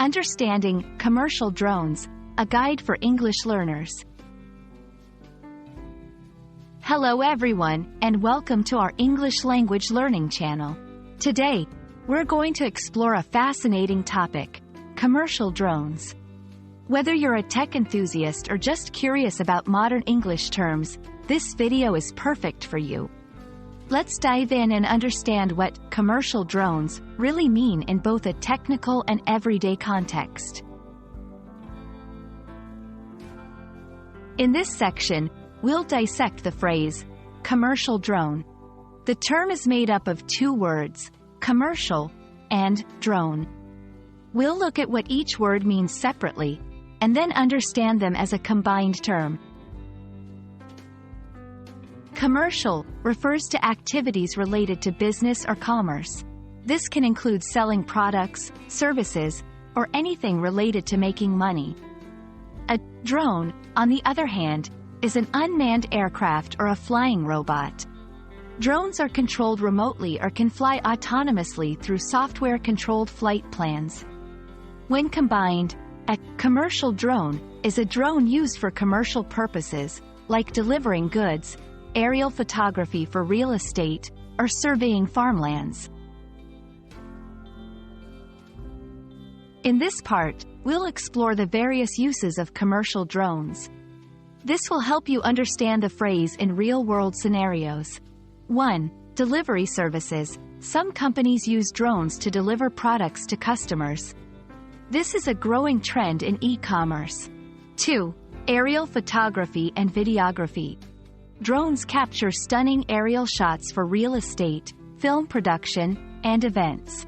Understanding Commercial Drones, a guide for English learners. Hello everyone, and welcome to our English language learning channel. Today, we're going to explore a fascinating topic: commercial drones. Whether you're a tech enthusiast or just curious about modern English terms, this video is perfect for you. Let's dive in and understand what commercial drones really mean in both a technical and everyday context. In this section, we'll dissect the phrase, commercial drone. The term is made up of two words, commercial and drone. We'll look at what each word means separately, and then understand them as a combined term. Commercial refers to activities related to business or commerce. This can include selling products, services, or anything related to making money. A drone, on the other hand, is an unmanned aircraft or a flying robot. Drones are controlled remotely or can fly autonomously through software-controlled flight plans. When combined, a commercial drone is a drone used for commercial purposes, like delivering goods, aerial photography for real estate, or surveying farmlands. In this part, we'll explore the various uses of commercial drones. This will help you understand the phrase in real-world scenarios. 1. Delivery services. Some companies use drones to deliver products to customers. This is a growing trend in e-commerce. 2. Aerial photography and videography. Drones capture stunning aerial shots for real estate, film production, and events.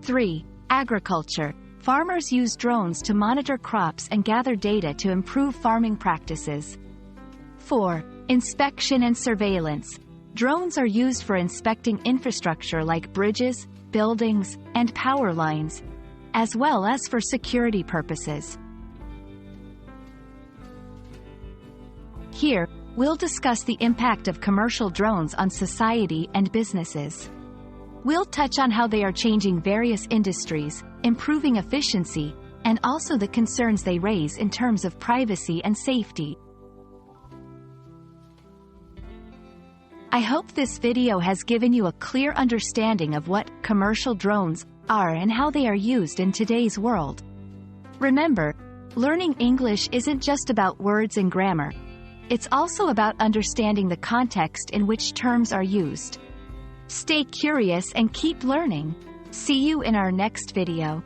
3. Agriculture. Farmers use drones to monitor crops and gather data to improve farming practices. 4. Inspection and surveillance. Drones are used for inspecting infrastructure like bridges, buildings, and power lines, as well as for security purposes. Here, we'll discuss the impact of commercial drones on society and businesses. We'll touch on how they are changing various industries, improving efficiency, and also the concerns they raise in terms of privacy and safety. I hope this video has given you a clear understanding of what commercial drones are and how they are used in today's world. Remember, learning English isn't just about words and grammar. It's also about understanding the context in which terms are used. Stay curious and keep learning. See you in our next video.